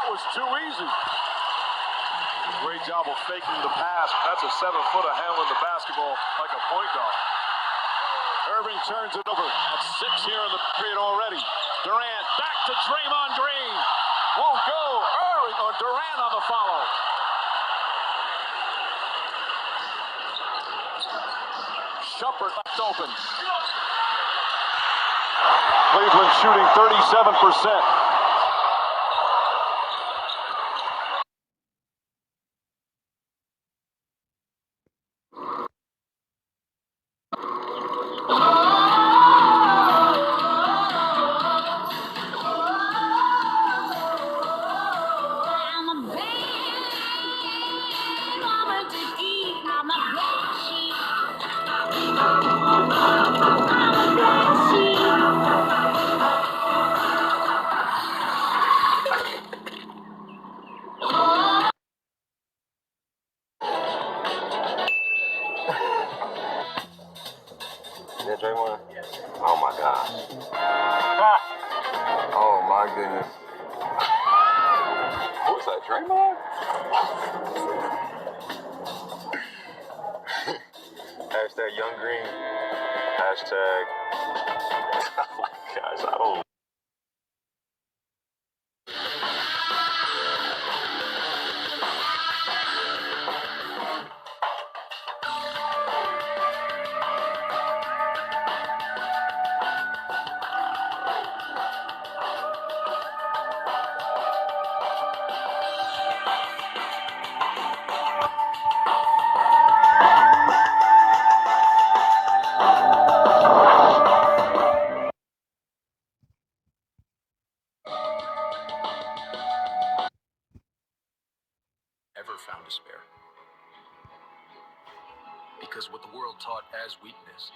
That was too easy. Great job of faking the pass. That's a 7-footer handling the basketball like a point guard. Irving turns it over. That's 6 here in the period already. Durant back to Draymond Green. Won't go. Irving or Durant on the follow. Shumpert left open. Cleveland shooting 37%. Is that Draymond? Oh my God. Oh my goodness. Who's that, Draymond? Hashtag Young Green. Hashtag. Oh my gosh, I don't. Ever found despair? Because what the world taught as weakness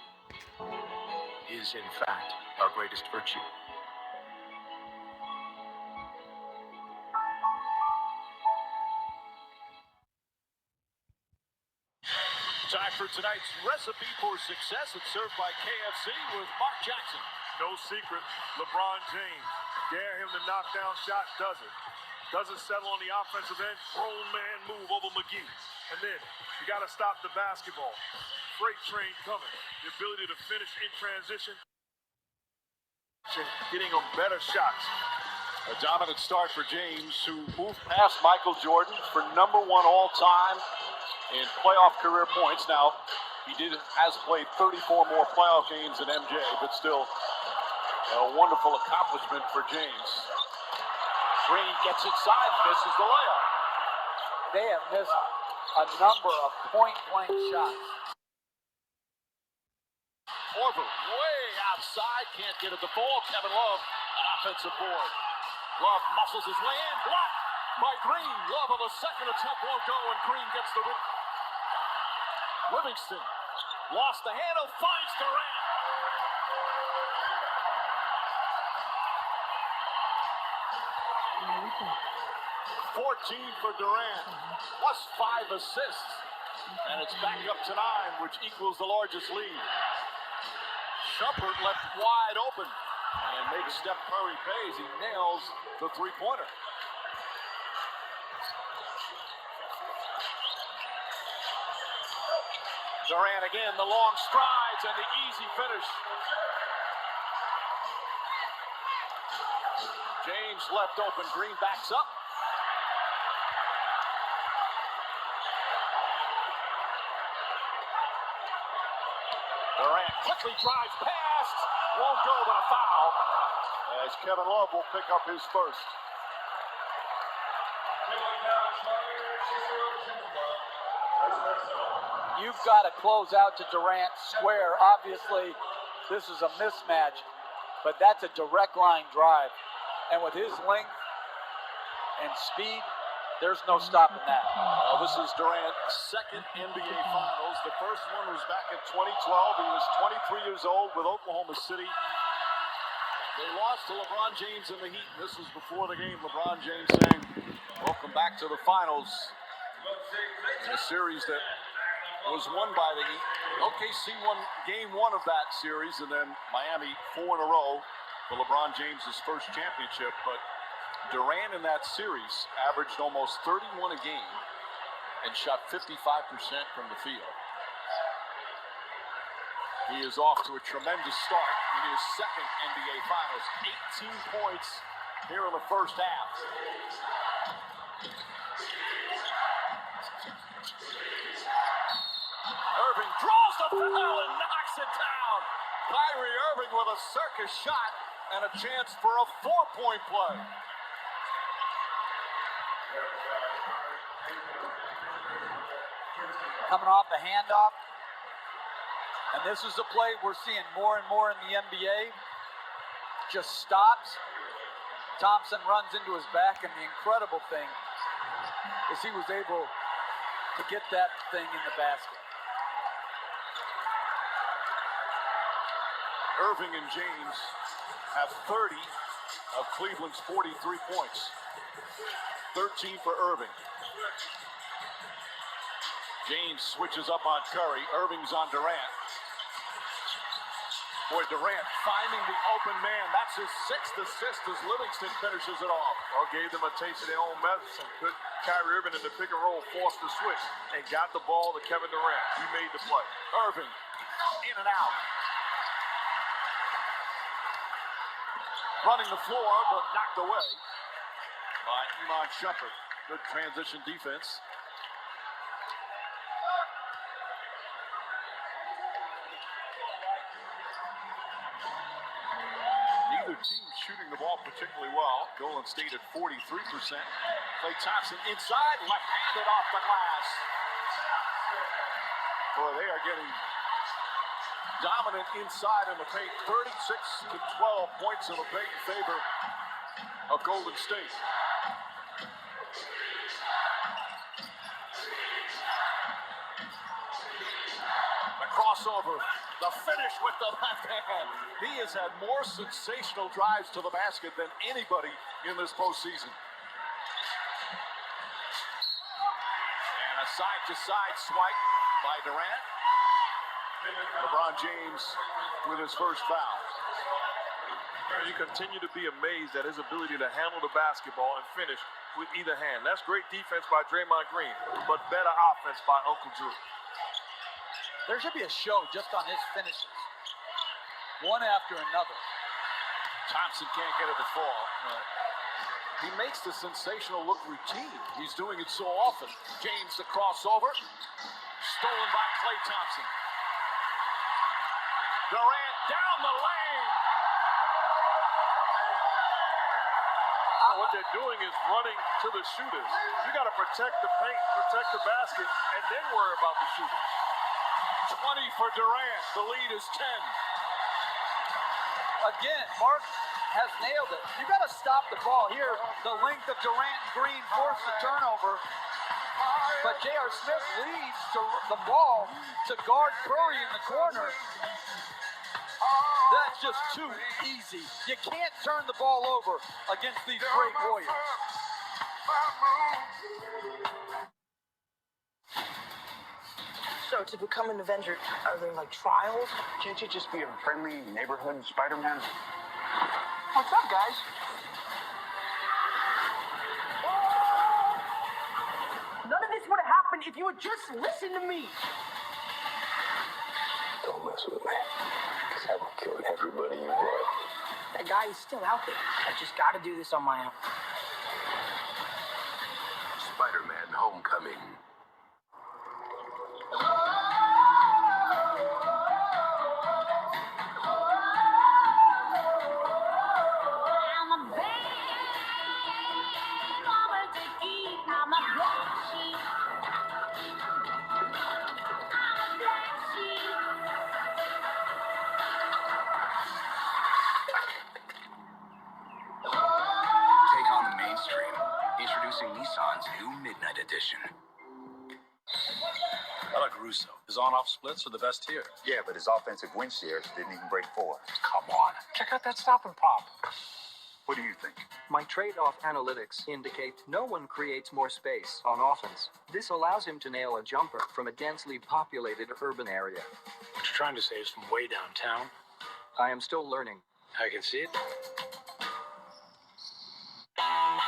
is, in fact, our greatest virtue. Time for tonight's recipe for success. It's served by KFC with Mark Jackson. No secret, LeBron James. Dare him to knock down shot, does it. Doesn't settle on the offensive end. Grown man move over McGee. And then you got to stop the basketball. Freight train coming. The ability to finish in transition. Getting them better shots. A dominant start for James, who moved past Michael Jordan for #1 all-time in playoff career points. Now, he has played 34 more playoff games than MJ, but still a wonderful accomplishment for James. Green gets inside, misses the layup. They have missed a number of point-blank shots. Korver way outside, can't get it to fall. Kevin Love, an offensive board. Love muscles his way in, blocked by Green. Love on the second attempt won't go, and Green gets the rip. Livingston lost the handle, finds Durant. 14 for Durant, plus 5 assists. And it's back up to 9, which equals the largest lead. Shumpert left wide open and makes Steph Curry pay as he nails the three-pointer. Durant again, the long strides and the easy finish. James left open, Green backs up. Durant quickly drives past, won't go, but a foul, as Kevin Love will pick up his first. You've got to close out to Durant square. Obviously, this is a mismatch, but that's a direct line drive. And with his length and speed, there's no stopping that. This is Durant's second NBA Finals. The first one was back in 2012. He was 23 years old with Oklahoma City. They lost to LeBron James in the Heat. This was before the game. LeBron James saying, "Welcome back to the finals." In a series that was won by the Heat. OKC won game 1 of that series, and then Miami 4 in a row for LeBron James' first championship. But Durant in that series averaged almost 31 a game and shot 55% from the field. He is off to a tremendous start in his second NBA Finals. 18 points here in the first half. Irving draws the foul and knocks it down. Kyrie Irving with a circus shot and a chance for a 4-point play. Coming off the handoff. And this is a play we're seeing more and more in the NBA. Just stops. Thompson runs into his back, and the incredible thing is he was able to get that thing in the basket. Irving and James have 30 of Cleveland's 43 points. 13 for Irving. James switches up on Curry. Irving's on Durant. Boy, Durant finding the open man. That's his 6th assist as Livingston finishes it off. Or gave them a taste of their own medicine. Put Kyrie Irving in the pick and roll, forced the switch, and got the ball to Kevin Durant. He made the play. Irving, in and out. Running the floor, but knocked away by Iman Shumpert. Good transition defense. Neither team shooting the ball particularly well. Golden State at 43%. Klay Thompson inside, left-handed off the glass. Boy, they are getting dominant inside in the paint. 36 to 12 points in the paint in favor of Golden State. The crossover, the finish with the left hand. He has had more sensational drives to the basket than anybody in this postseason. And a side-to-side swipe by Durant. LeBron James with his first foul. You continue to be amazed at his ability to handle the basketball and finish with either hand. That's great defense by Draymond Green, but better offense by Uncle Drew. There should be a show just on his finishes. One after another. Thompson can't get it to fall. He makes the sensational look routine. He's doing it so often. James the crossover. Stolen by Klay Thompson. Durant down the lane. What they're doing is running to the shooters. You got to protect the paint, protect the basket, and then worry about the shooters. 20 for Durant. The lead is 10. Again, Mark has nailed it. You got to stop the ball here. The length of Durant and Green forced the turnover. But J.R. Smith leads the ball to guard Curry in the corner. That's just too easy. You can't turn the ball over against these great Warriors. So to become an Avenger, are there like trials? Can't you just be a friendly neighborhood Spider-Man? What's up, guys? None of this would have happened if you would just listen to me. Don't mess with me, because I will kill everybody you love. That guy is still out there. I just got to do this on my own. Spider-Man Homecoming. Nissan's new Midnight Edition. I like Russo. His on-off splits are the best here. Yeah, but his offensive win shares didn't even break 4. Come on. Check out that stop and pop. What do you think? My trade-off analytics indicate no one creates more space on offense. This allows him to nail a jumper from a densely populated urban area. What you're trying to say is from way downtown? I am still learning. I can see it.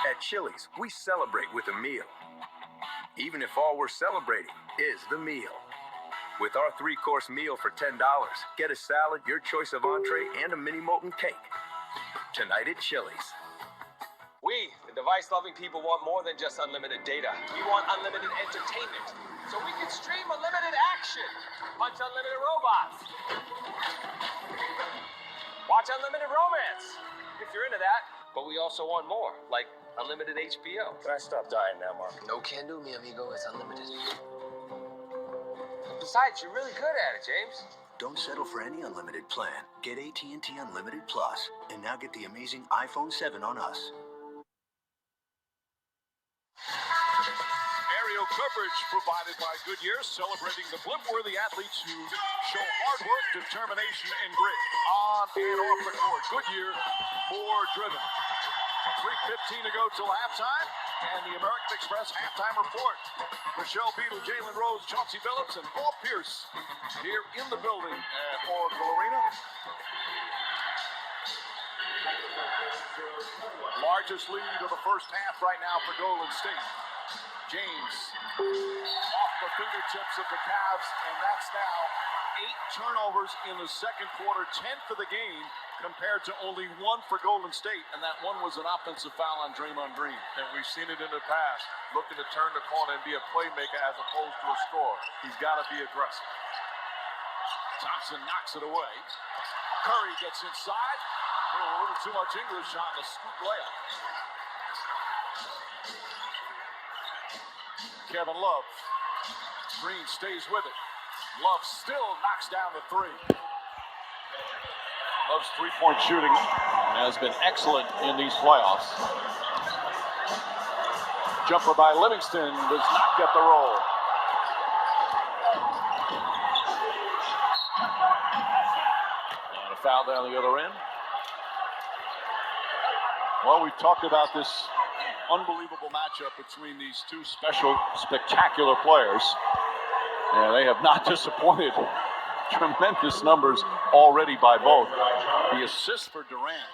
At Chili's, we celebrate with a meal, even if all we're celebrating is the meal. With our 3-course meal for $10, get a salad, your choice of entree, and a mini molten cake. Tonight at Chili's. We, the device-loving people, want more than just unlimited data. We want unlimited entertainment, so we can stream unlimited action, punch unlimited robots, watch unlimited romance, if you're into that. But we also want more, like unlimited HBO. Can I stop dying now, Mark? No can do, mi amigo. It's unlimited. Besides, you're really good at it, James. Don't settle for any unlimited plan. Get AT&T Unlimited Plus, and now get the amazing iPhone 7 on us. Aerial coverage provided by Goodyear, celebrating the blimp-worthy athletes who show hard work, determination, and grit on and off the court. Goodyear, more driven. 3:15 to go till halftime, and the American Express halftime report. Michelle Beadle, Jalen Rose, Chauncey Billups, and Paul Pierce here in the building at Oracle Arena. Largest lead of the first half right now for Golden State. James off the fingertips of the Cavs, and that's now 8 turnovers in the second quarter, 10 for the game, compared to only 1 for Golden State, and that one was an offensive foul on Draymond Green. And we've seen it in the past, looking to turn the corner and be a playmaker as opposed to a scorer. He's got to be aggressive. Thompson knocks it away. Curry gets inside. A little too much English on the scoop layup. Kevin Love. Green stays with it. Love still knocks down the 3. Love's three-point shooting has been excellent in these playoffs. Jumper by Livingston does not get the roll. And a foul down the other end. Well, we've talked about this unbelievable matchup between these two spectacular players. And they have not disappointed. Tremendous numbers already by both. The assist for Durant,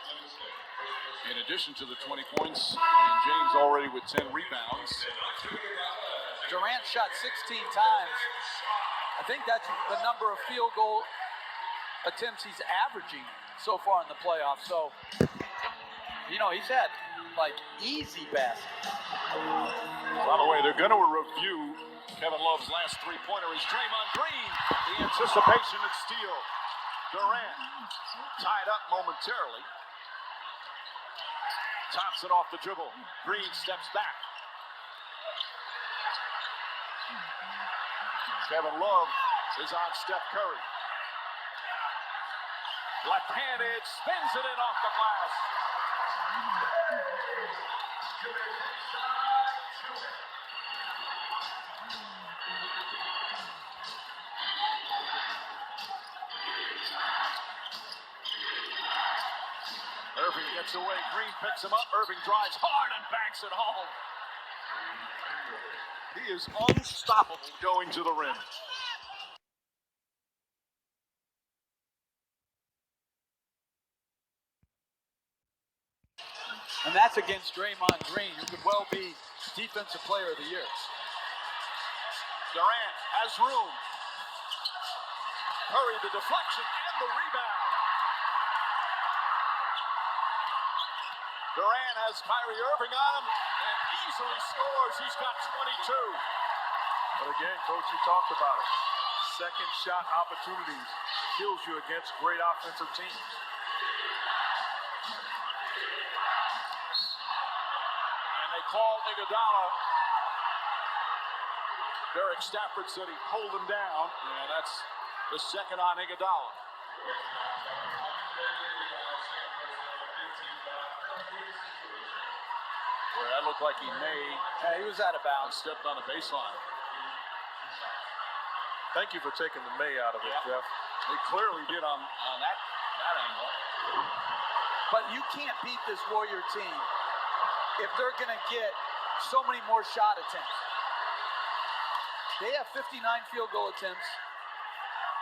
in addition to the 20 points, and James already with 10 rebounds. Durant shot 16 times. I think that's the number of field goal attempts he's averaging so far in the playoffs. So, you know, he's had, like, easy baskets. By the way, they're going to review Kevin Love's last three-pointer is Draymond Green. The anticipation and steal. Durant tied up momentarily. Thompson off the dribble. Green steps back. Kevin Love is on Steph Curry. Left-handed, spins it in off the glass. Irving gets away. Green picks him up. Irving drives hard and banks it home. He is unstoppable going to the rim. And that's against Draymond Green, who could well be Defensive Player of the Year. Durant has room. Curry the deflection and the rebound. Durant has Kyrie Irving on him and easily scores. He's got 22. But again, Coach, you talked about it. Second shot opportunities kills you against great offensive teams. And they call Iguodala. Derek Stafford said he pulled him down, and that's the second on Iguodala. Where that looked like he may. Yeah, he was out of bounds. Stepped on the baseline. Thank you for taking the May out of it, Jeff. He clearly did on that angle. But you can't beat this Warrior team if they're going to get so many more shot attempts. They have 59 field goal attempts.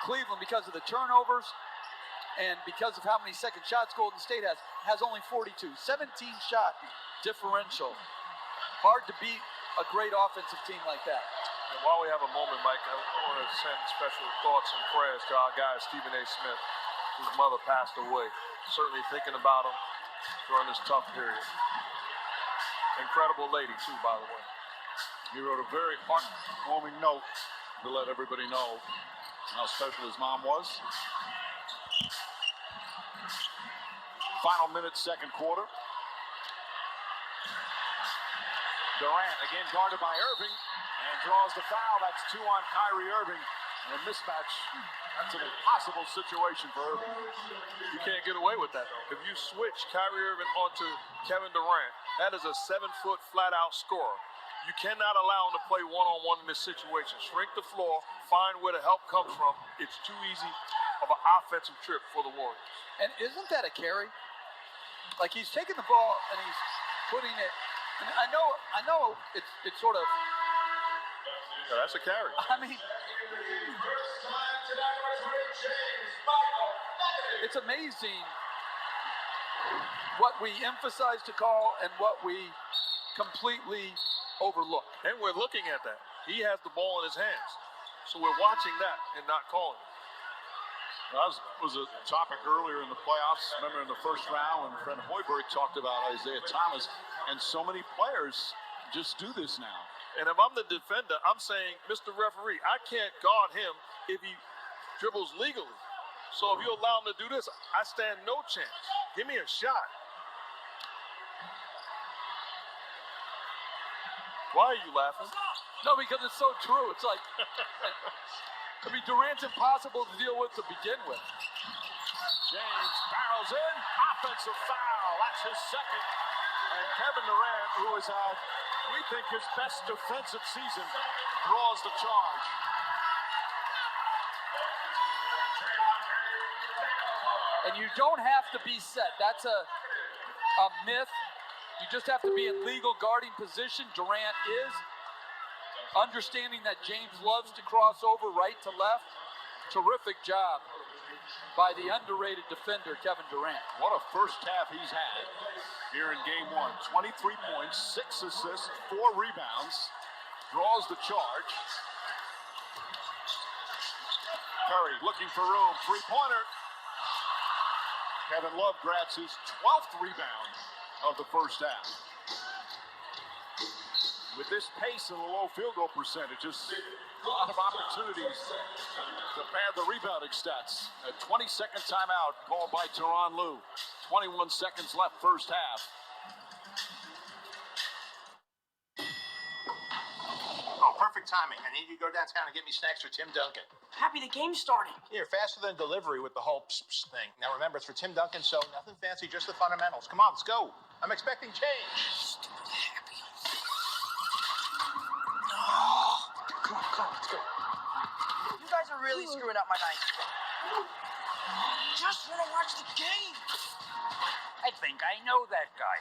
Cleveland, because of the turnovers And because of how many second shots Golden State has only 42. 17-shot differential. Hard to beat a great offensive team like that. And while we have a moment, Mike, I want to send special thoughts and prayers to our guy, Stephen A. Smith, whose mother passed away. Certainly thinking about him during this tough period. Incredible lady, too, by the way. He wrote a very heartwarming note to let everybody know how special his mom was. Final minute, second quarter. Durant again guarded by Irving and draws the foul. That's 2 on Kyrie Irving. And a mismatch. That's an impossible situation for Irving. You can't get away with that, though. If you switch Kyrie Irving onto Kevin Durant, that is a 7-foot flat-out scorer. You cannot allow him to play one-on-one in this situation. Shrink the floor, find where the help comes from. It's too easy of an offensive trip for the Warriors. And isn't that a carry? Like, he's taking the ball and he's putting it. And I know it's sort of. Yeah, that's a carry. I mean, it's amazing what we emphasize to call and what we completely overlook. And we're looking at that. He has the ball in his hands. So we're watching that and not calling it. That was a topic earlier in the playoffs. Remember in the first round when Fred Hoiberg talked about Isaiah Thomas, and so many players just do this now. And if I'm the defender, I'm saying, Mr. Referee, I can't guard him if he dribbles legally. So if you allow him to do this, I stand no chance. Give me a shot. Why are you laughing? No, because it's so true. It's like, I mean, Durant's impossible to deal with to begin with. James barrels in, offensive foul. That's his second. And Kevin Durant, who has had, we think, his best defensive season, draws the charge. And you don't have to be set. That's a myth. You just have to be in legal guarding position. Durant is. Understanding that James loves to cross over right to left. Terrific job by the underrated defender, Kevin Durant. What a first half he's had here in game 1. 23 points, 6 assists, 4 rebounds. Draws the charge. Curry looking for room. Three-pointer. Kevin Love grabs his 12th rebound of the first half. With this pace and the low field goal percentages, a lot of opportunities to pad the rebounding stats. A 20-second timeout called by Tyronn Lue. 21 seconds left first half. Oh, perfect timing. I need you to go downtown and get me snacks for Tim Duncan. Happy the game's starting. Here, faster than delivery with the whole pss thing. Now remember, it's for Tim Duncan, so nothing fancy, just the fundamentals. Come on, let's go. I'm expecting change. Stupid happy. Come on, let's go. You guys are really screwing up my night. Just want to watch the game. I think I know that guy.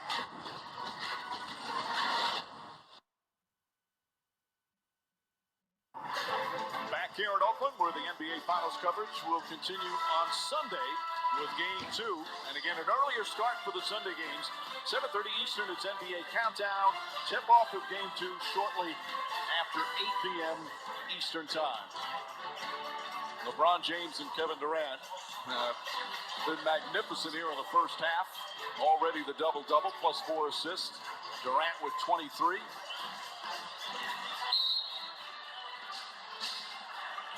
Back here in Oakland, where the NBA Finals coverage will continue on Sunday with Game 2. And again, an earlier start for the Sunday games. 7:30 Eastern, it's NBA Countdown. Tip-off of Game 2 shortly after 8 p.m. Eastern Time. LeBron James and Kevin Durant been magnificent here in the first half. Already the double-double plus 4 assists. Durant with 23.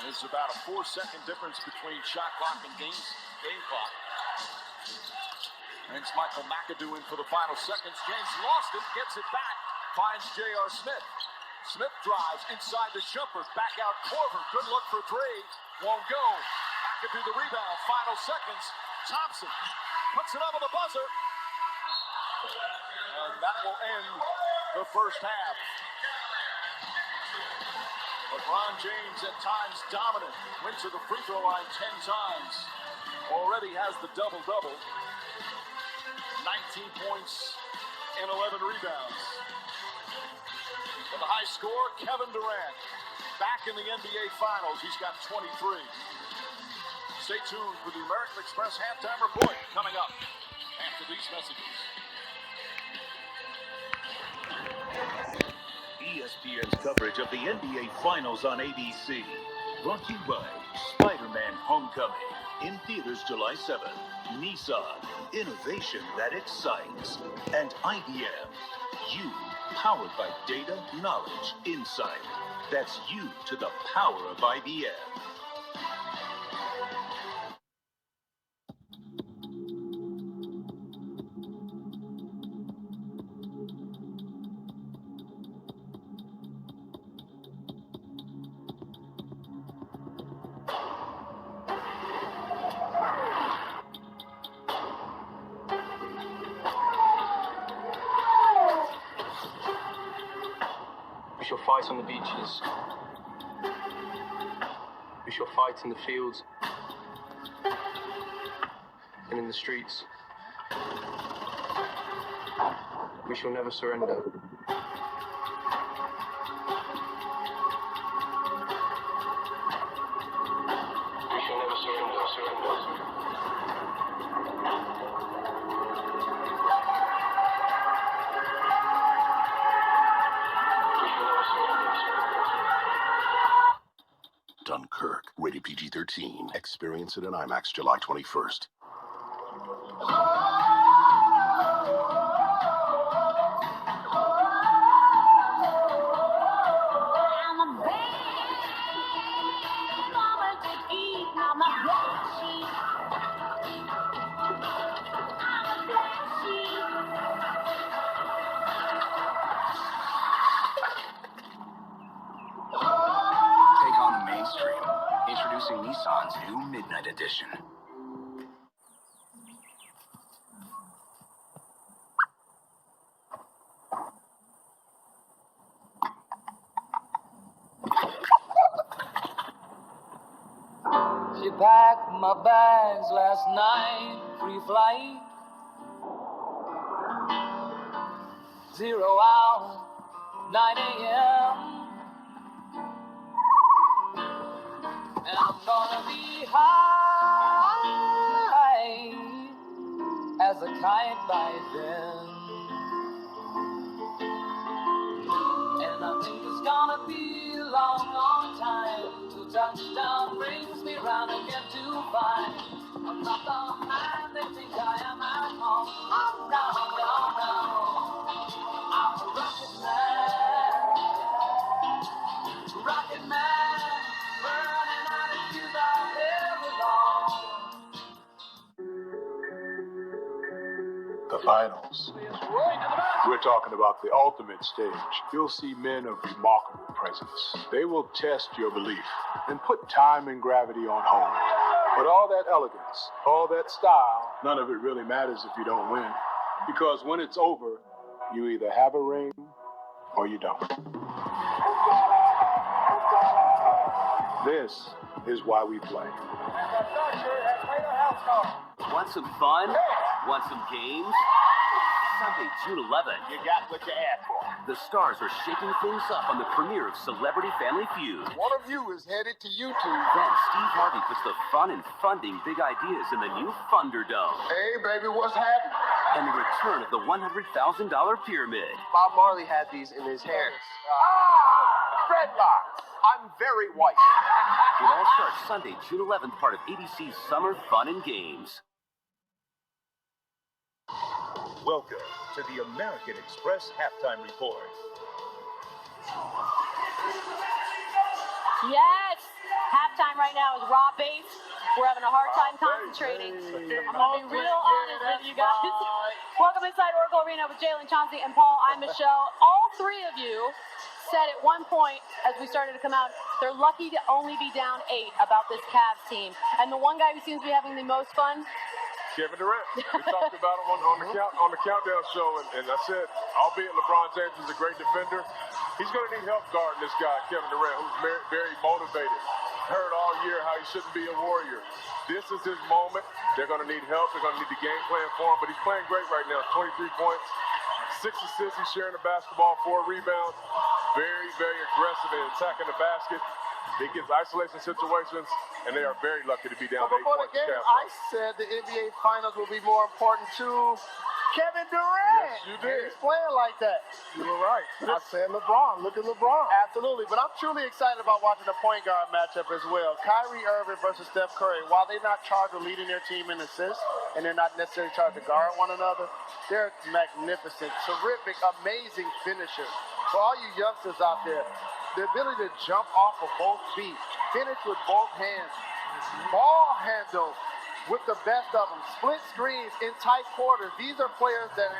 There's about a 4-second difference between shot clock and game clock. Thanks Michael McAdoo in for the final seconds. James lost it, gets it back, finds J.R. Smith. Smith drives inside the jumper, back out Korver. Good look for 3, won't go. McAdoo the rebound, final seconds. Thompson puts it over the buzzer. And that will end the first half. LeBron James at times dominant, went to the free throw line 10 times. Already has the double-double. 19 points and 11 rebounds. For the high score, Kevin Durant, back in the NBA Finals. He's got 23. Stay tuned for the American Express halftime report coming up after these messages. ESPN's coverage of the NBA Finals on ABC. Brought to you by Spider-Man Homecoming. In theaters July 7th. Nissan. Innovation that excites. And IBM. You. Powered by data, knowledge, insight. That's you to the power of IBM. We shall fight on the beaches. We shall fight in the fields and in the streets. We shall never surrender. We shall never surrender. Dunkirk, rated PG-13. Experience it in IMAX July 21st. Take on the mainstream. Introducing Nissan's new Midnight Edition. She packed my bags last night, free flight. 0 hour, 9 a.m. And I'm gonna be high as a kite by then. And I think it's gonna be a long, long time till touchdown brings me round again to find I'm not the man they think I am at home. Oh, no, no, no. I'm a rocket man, burning out of fuse out every long. The finals. We're talking about the ultimate stage. You'll see men of remarkable presence. They will test your belief and put time and gravity on hold. But all that elegance, all that style, none of it really matters if you don't win. Because when it's over, you either have a ring or you don't. This is why we play. Want some fun? Want some games? Sunday, June 11th. You got what you asked for. The stars are shaking things up on the premiere of Celebrity Family Feud. One of you is headed to YouTube. Then Steve Harvey puts the fun and funding big ideas in the new Thunderdome. Hey, baby, what's happening? And the return of the $100,000 pyramid. Bob Marley had these in his hair. Dreadlocks. I'm very white. It all starts Sunday, June 11th, part of ABC's Summer Fun and Games. Welcome to the American Express halftime report. Yes! Halftime right now is raw bass. We're having a hard time concentrating. I'm going to be real honest with you guys. Welcome inside Oracle Arena with Jalen, Chauncey, and Paul. I'm Michelle. All three of you said at one point as we started to come out, they're lucky to only be down 8 about this Cavs team. And the one guy who seems to be having the most fun, Kevin Durant. We talked about him on the countdown show, and I said, albeit LeBron James is a great defender, he's going to need help guarding this guy, Kevin Durant, who's very, very motivated. Heard all year how he shouldn't be a warrior. This is his moment. They're going to need help. They're going to need the game plan for him, but he's playing great right now. 23 points, 6 assists. He's sharing the basketball, 4 rebounds. Very, very aggressive in attacking the basket. They get isolation situations, and they are very lucky to be down 8 Before the points. game, I said the NBA Finals will be more important to Kevin Durant. Yes, you did. He's playing like that. You were right. I said LeBron. Look at LeBron. Absolutely, but I'm truly excited about watching the point guard matchup as well. Kyrie Irving versus Steph Curry. While they're not charged with leading their team in assists, and they're not necessarily charged to guard one another, they're magnificent, terrific, amazing finishers. For all you youngsters out there, the ability to jump off of both feet, finish with both hands, ball handle with the best of them, split screens in tight quarters. These are players that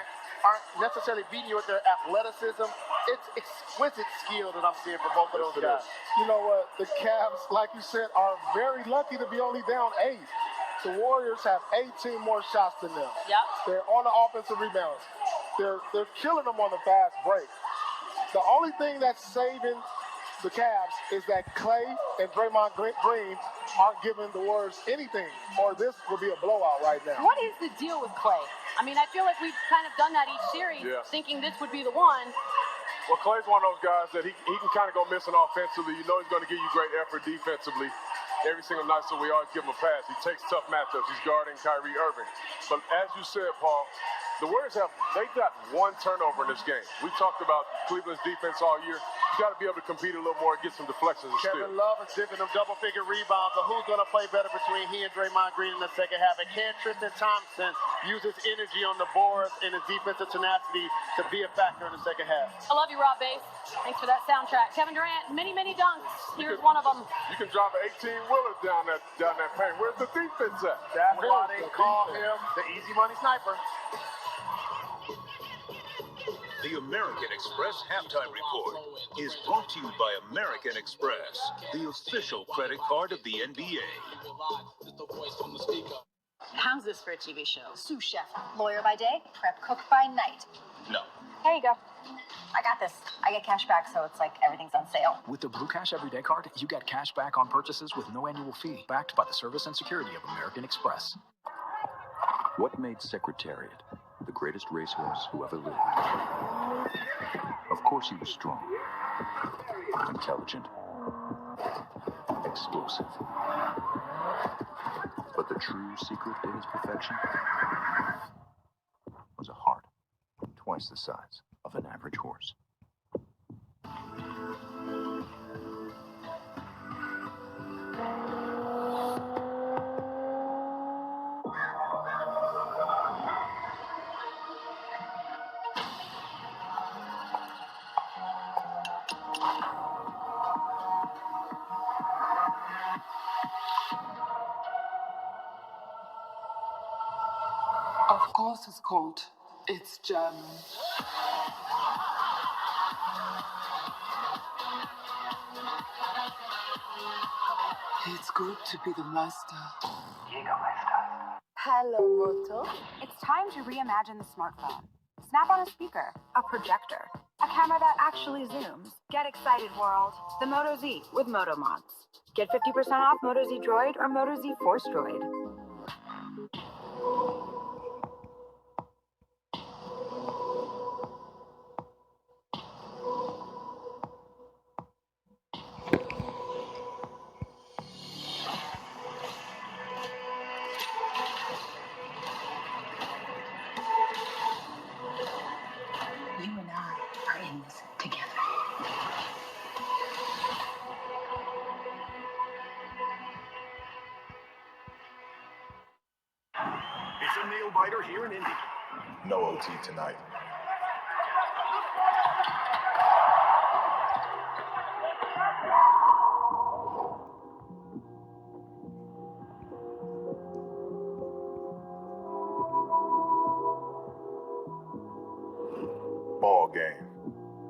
aren't necessarily beating you with their athleticism. It's exquisite skill that I'm seeing for both of those guys. You know what? The Cavs, like you said, are very lucky to be only down 8. The Warriors have 18 more shots than them. Yep. They're on the offensive rebounds. They're killing them on the fast break. The only thing that's saving the Cavs is that Clay and Draymond Green aren't giving the Warriors anything, or this would be a blowout right now. What is the deal with Clay? I mean, I feel like we've kind of done that each series, thinking this would be the one. Well, Clay's one of those guys that he can kind of go missing offensively. You know he's going to give you great effort defensively. Every single night, so we always give him a pass. He takes tough matchups. He's guarding Kyrie Irving. But as you said, Paul, the Warriors they've got 1 turnover in this game. We talked about Cleveland's defense all year. You got to be able to compete a little more and get some deflections and Kevin Love is giving them double-figure rebounds, but who's going to play better between he and Draymond Green in the second half? And can Tristan Thompson use his energy on the boards and his defensive tenacity to be a factor in the second half? I love you, Rob Bass. Thanks for that soundtrack. Kevin Durant, many, many dunks. Here's one of them. You can drive an 18-wheeler down that paint. Where's the defense at? That's why they call him the easy money sniper. The American Express Halftime Report is brought to you by American Express, the official credit card of the NBA. How's this for a TV show? Sous chef, lawyer by day, prep cook by night. No. Here you go. I got this. I get cash back, so it's like everything's on sale. With the Blue Cash Everyday Card, you get cash back on purchases with no annual fee, backed by the service and security of American Express. What made Secretariat the greatest racehorse who ever lived? Of course he was strong, intelligent, explosive. But the true secret to his perfection was a heart twice the size of an average horse. Of course it's cold. It's German. It's good to be the master. Hello, Moto. It's time to reimagine the smartphone. Snap on a speaker, a projector, a camera that actually zooms. Get excited, world. The Moto Z with Moto Mods. Get 50% off Moto Z Droid or Moto Z Force Droid. You and I are in this together. It's a nail biter here in Indy. No OT tonight. Ball game.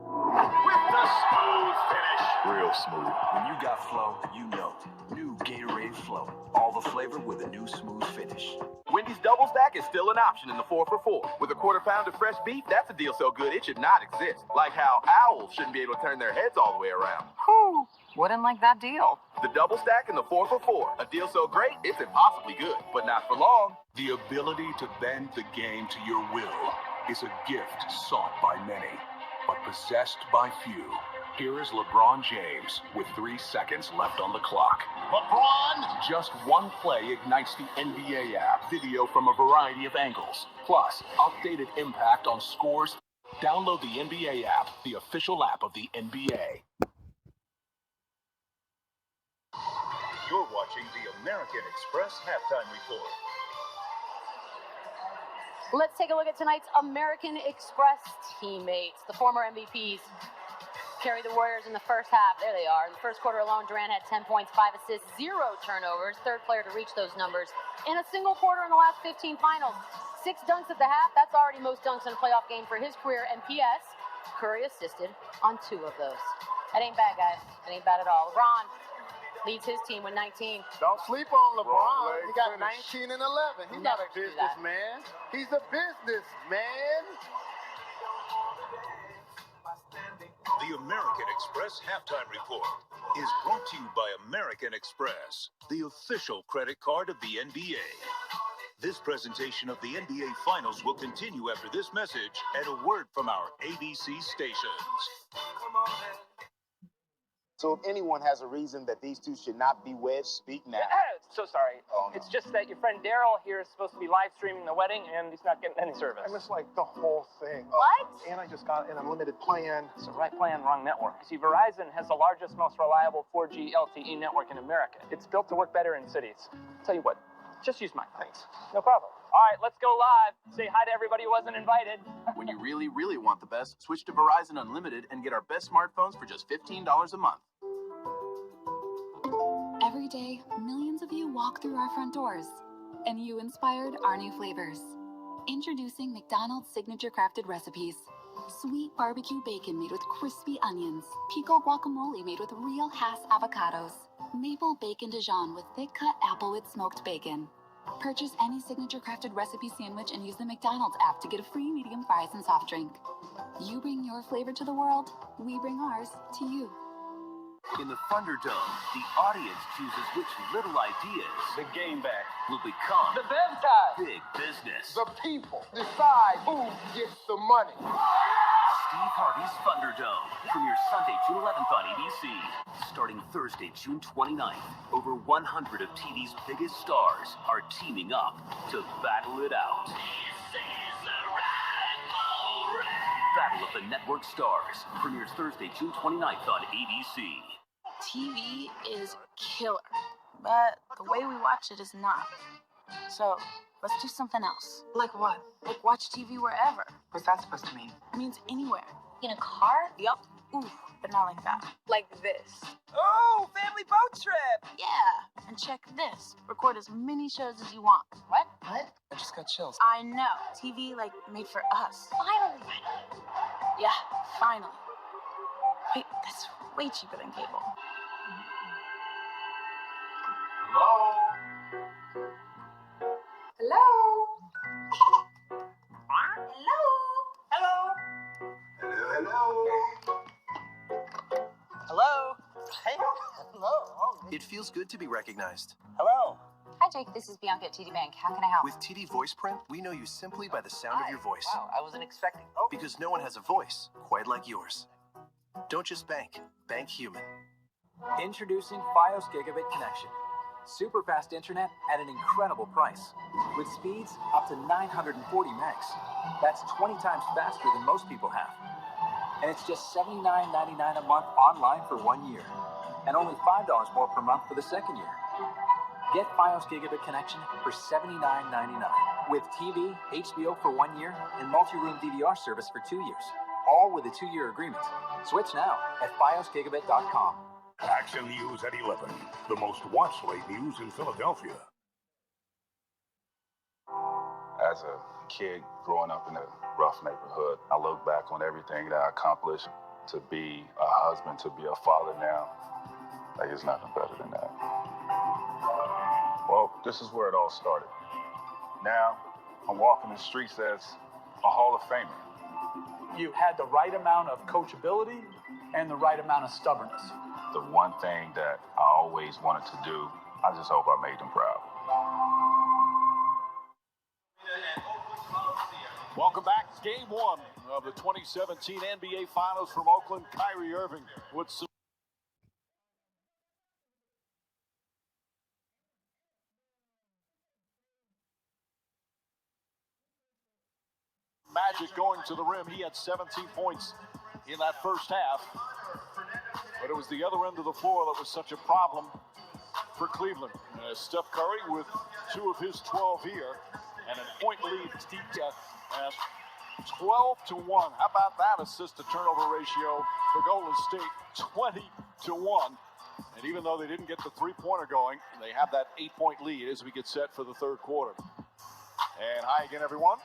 With the smooth finish. Real smooth. When you got flow, you know. New Gatorade Flow. All the flavor with a new smooth finish. Wendy's Double Stack is still an option in the 4 for $4. With a quarter pound of fresh beef, that's a deal so good it should not exist. Like how owls shouldn't be able to turn their heads all the way around. Whew, wouldn't like that deal. The Double Stack and the 4 for $4. A deal so great, it's impossibly good, but not for long. The ability to bend the game to your will is a gift sought by many, but possessed by few. Here is LeBron James with 3 seconds left on the clock. LeBron! Just one play ignites the NBA app. Video from a variety of angles. Plus, updated impact on scores. Download the NBA app, the official app of the NBA. You're watching the American Express halftime report. Let's take a look at tonight's American Express teammates. The former MVPs carry the Warriors in the first half. There they are. In the first quarter alone, Durant had 10 points, 5 assists, 0 turnovers. Third player to reach those numbers in a single quarter in the last 15 finals. 6 dunks at the half. That's already most dunks in a playoff game for his career. And P.S., Curry assisted on 2 of those. That ain't bad, guys. That ain't bad at all. LeBron leads his team with 19. Don't sleep on LeBron. He got 19 and 11. He's not a businessman. He's a businessman. The American Express halftime report is brought to you by American Express, the official credit card of the NBA. This presentation of the NBA Finals will continue after this message and a word from our ABC stations. So if anyone has a reason that these two should not be wed, speak now. So sorry. Oh, no. It's just that your friend Daryl here is supposed to be live streaming the wedding, and he's not getting any service. I missed like the whole thing. What? And I just got an unlimited plan. It's the right plan, wrong network. See, Verizon has the largest, most reliable 4G LTE network in America. It's built to work better in cities. Tell you what, just use mine. Thanks. No problem. All right, let's go live. Say hi to everybody who wasn't invited. When you really, really want the best, switch to Verizon Unlimited and get our best smartphones for just $15 a month. Every day, millions of you walk through our front doors, and you inspired our new flavors. Introducing McDonald's signature crafted recipes. Sweet barbecue bacon made with crispy onions. Pico guacamole made with real Hass avocados. Maple bacon Dijon with thick cut applewood smoked bacon. Purchase any signature crafted recipe sandwich and use the McDonald's app to get a free medium fries and soft drink. You bring your flavor to the world, we bring ours to you. In the Thunderdome, the audience chooses which little ideas, The game back. will become The Bev time. big business. The people decide who gets the money. Steve Harvey's Thunderdome premieres Sunday, June 11th on ABC. Starting Thursday, June 29th, over 100 of TV's biggest stars are teaming up to battle it out. Battle of the Network Stars premieres Thursday, June 29th on ABC. TV is killer, but the way we watch it is not. So let's do something else. Like what? Like watch TV wherever. What's that supposed to mean? It means anywhere. In a car? Yup. Ooh, but not like that. Like this. Oh, family boat trip! Yeah. And check this. Record as many shows as you want. What? What? I just got chills. I know. TV, like, made for us. Finally. Yeah, finally. Wait, that's way cheaper than cable. Hello? Hello? Hello? Hey, hello. Oh, It feels good to be recognized. hello. Hi, Jake. This is Bianca at TD Bank. How can I help? With TD Voice Print, we know you simply by the sound of your voice. Wow, I wasn't expecting. Oh, Because no one has a voice quite like yours. Don't just bank, bank human. Introducing Fios Gigabit Connection. Super fast internet at an incredible price. With speeds up to 940 megs. That's 20 times faster than most people have. And it's just $79.99 a month online for 1 year. And only $5 more per month for the second year. Get Fios Gigabit Connection for $79.99. With TV, HBO for 1 year, and multi-room DVR service for 2 years. All with a 2-year agreement. Switch now at fiosgigabit.com. Action News at 11, the most watched late news in Philadelphia. As a kid growing up in a rough neighborhood, I look back on everything that I accomplished. To be a husband, to be a father now, like it's nothing better than that. Well, this is where it all started. Now, I'm walking the streets as a Hall of Famer. You had the right amount of coachability and the right amount of stubbornness. The one thing that I always wanted to do, I just hope I made them proud. Welcome back. Game one of the 2017 NBA Finals from Oakland. Kyrie Irving with some magic going to the rim. He had 17 points in that first half. But it was the other end of the floor that was such a problem for Cleveland. Steph Curry with 2 of his 12 here and a point lead at 12-1. How about that assist to turnover ratio for Golden State? 20-1. And even though they didn't get the three-pointer going, they have that 8-point lead as we get set for the third quarter. And hi again, everyone.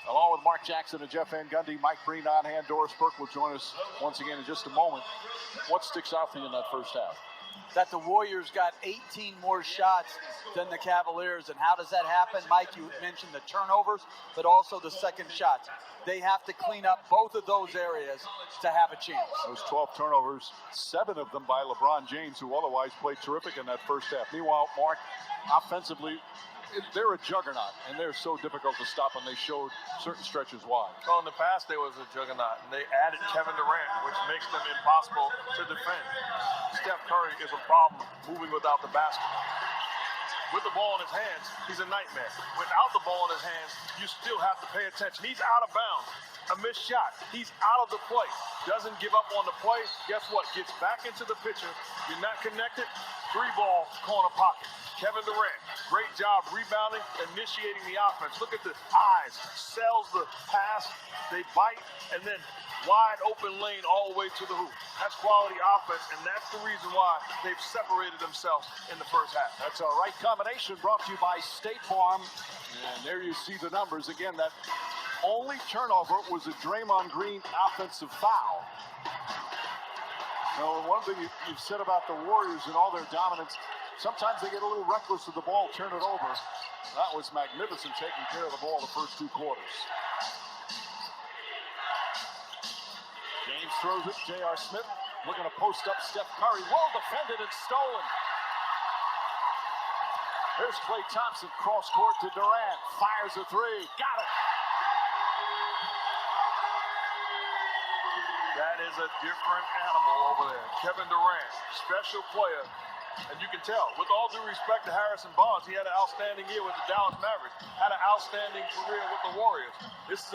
Along with Mark Jackson and Jeff Van Gundy, Mike Breen on hand, Doris Burke will join us once again in just a moment. What sticks out for you in that first half? That the Warriors got 18 more shots than the Cavaliers. And how does that happen? Mike, you mentioned the turnovers, but also the second shots. They have to clean up both of those areas to have a chance. Those 12 turnovers, 7 of them by LeBron James, who otherwise played terrific in that first half. Meanwhile, Mark, offensively, they're a juggernaut, and they're so difficult to stop, and they showed certain stretches why. Well, in the past, there was a juggernaut, and they added Kevin Durant, which makes them impossible to defend. Steph Curry is a problem moving without the basket. With the ball in his hands, he's a nightmare. Without the ball in his hands, you still have to pay attention. He's out of bounds. A missed shot. He's out of the play. Doesn't give up on the play. Guess what? Gets back into the picture. You're not connected. 3-ball, corner pocket. Kevin Durant, great job rebounding, initiating the offense. Look at the eyes. Sells the pass. They bite, and then wide open lane all the way to the hoop. That's quality offense, and that's the reason why they've separated themselves in the first half. That's a right combination brought to you by State Farm. And there you see the numbers. Again, that only turnover was a Draymond Green offensive foul. Now, one thing you've said about the Warriors and all their dominance, sometimes they get a little reckless with the ball, turn it over. That was magnificent taking care of the ball the first 2 quarters. James throws it. J.R. Smith looking to post up Steph Curry. Well defended and stolen. Here's Klay Thompson, cross court to Durant. Fires a 3. Got it. That is a different animal over there. Kevin Durant, special player. And you can tell, with all due respect to Harrison Barnes, he had an outstanding year with the Dallas Mavericks, had an outstanding career with the Warriors. This is